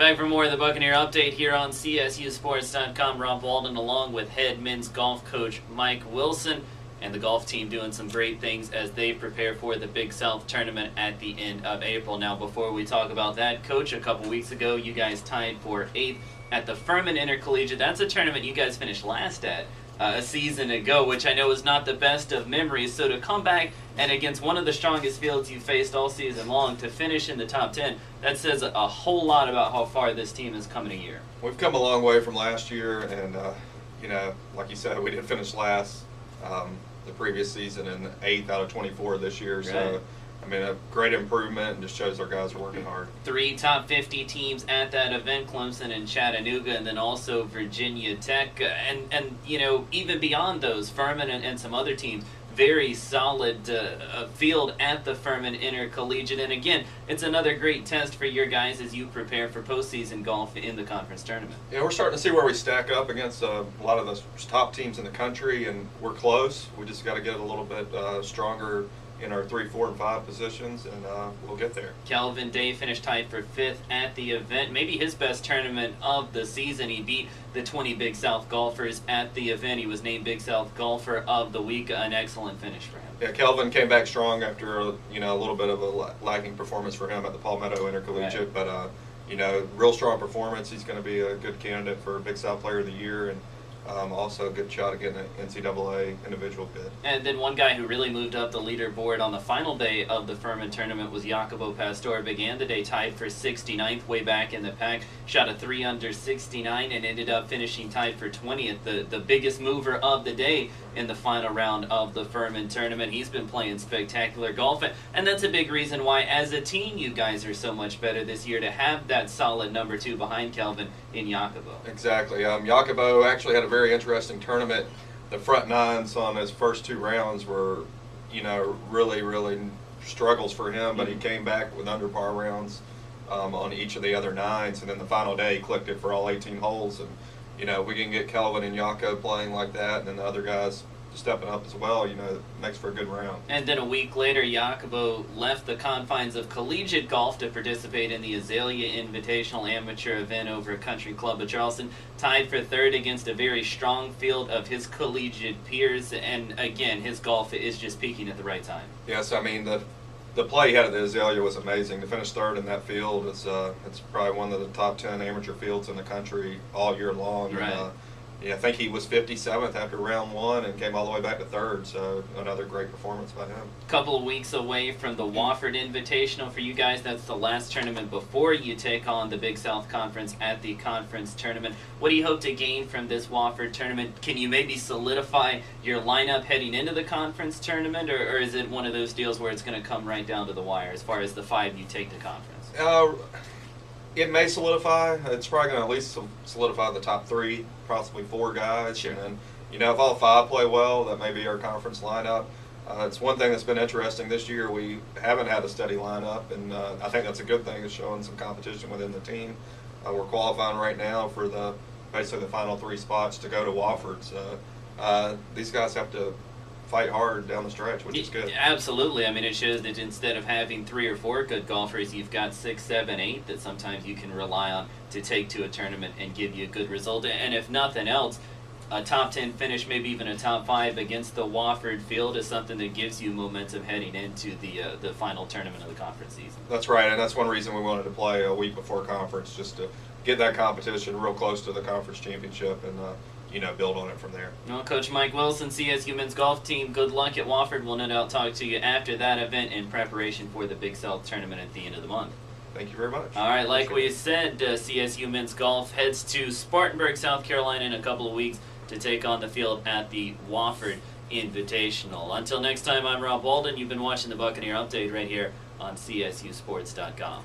Back for more of the Buccaneer Update here on CSUSports.com. Rob Walden along with head men's golf coach Mike Wilson and the golf team doing some great things as they prepare for the Big South tournament at the end of April. Now, before we talk about that, Coach, a couple weeks ago you guys tied for 8th at the Furman Intercollegiate. That's a tournament you guys finished last at a season ago, which I know is not the best of memories. So to come back and against one of the strongest fields you faced all season long to finish in the top 10, that says a whole lot about how far this team has come in a year. We've come a long way from last year, and like you said, we did finish last the previous season and 8th out of 24 this year. Right. So I mean, a great improvement, and just shows our guys are working hard. 3 top 50 teams at that event, Clemson and Chattanooga, and then also Virginia Tech. And you know, even beyond those, Furman and some other teams, very solid field at the Furman Intercollegiate. And again, it's another great test for your guys as you prepare for postseason golf in the conference tournament. Yeah, we're starting to see where we stack up against a lot of the top teams in the country, and we're close. We just got to get a little bit stronger in our 3, 4, and 5 positions, and we'll get there. Calvin Day finished tied for 5th at the event. Maybe his best tournament of the season. He beat the 20 Big South golfers at the event. He was named Big South Golfer of the Week. An excellent finish for him. Yeah, Calvin came back strong after a little bit of a lagging performance for him at the Palmetto Intercollegiate, right. But real strong performance. He's going to be a good candidate for Big South Player of the Year, and also a good shot at getting an NCAA individual bid. And then one guy who really moved up the leaderboard on the final day of the Furman tournament was Jacobo Pastor. Began the day tied for 69th, way back in the pack. Shot a 3 under 69 and ended up finishing tied for 20th, the biggest mover of the day in the final round of the Furman tournament. He's been playing spectacular golf, and that's a big reason why, as a team, you guys are so much better this year, to have that solid number 2 behind Calvin in Jacobo. Exactly. Jacobo actually had a very interesting tournament. The front 9s on his first 2 rounds were, really struggles for him, but he came back with under par rounds on each of the other 9s, and then the final day he clicked it for all 18 holes. And we can get Calvin and Jaco playing like that, and then the other guys stepping up as well, it makes for a good round. And then a week later, Jacobo left the confines of collegiate golf to participate in the Azalea Invitational amateur event over at Country Club of Charleston. Tied for 3rd against a very strong field of his collegiate peers, and again, his golf is just peaking at the right time. Yes, I mean, the play he had at the Azalea was amazing. To finish 3rd in that field, it's probably one of the top 10 amateur fields in the country all year long. Right. And, I think he was 57th after round 1 and came all the way back to 3rd, so another great performance by him. Couple of weeks away from the Wofford Invitational for you guys. That's the last tournament before you take on the Big South Conference at the conference tournament. What do you hope to gain from this Wofford tournament? Can you maybe solidify your lineup heading into the conference tournament, or is it one of those deals where it's going to come right down to the wire as far as the 5 you take to conference? It may solidify. It's probably going to at least solidify the top 3, possibly 4 guys. Sure. And then, if all 5 play well, that may be our conference lineup. It's one thing that's been interesting this year. We haven't had a steady lineup, and I think that's a good thing. It's showing some competition within the team. We're qualifying right now for basically the final 3 spots to go to Wofford. So these guys have to fight hard down the stretch, which is good. Absolutely. I mean, it shows that instead of having 3 or 4 good golfers, you've got 6, 7, 8 that sometimes you can rely on to take to a tournament and give you a good result. And if nothing else, a top 10 finish, maybe even a top 5 against the Wofford field is something that gives you momentum heading into the final tournament of the conference season. That's right, and that's one reason we wanted to play a week before conference, just to get that competition real close to the conference championship and build on it from there. Well, Coach Mike Wilson, CSU men's golf team, good luck at Wofford. We'll no doubt talk to you after that event in preparation for the Big South tournament at the end of the month. Thank you very much. All right, like we said, CSU men's golf heads to Spartanburg, South Carolina in a couple of weeks to take on the field at the Wofford Invitational. Until next time, I'm Rob Walden. You've been watching the Buccaneer Update right here on CSUSports.com.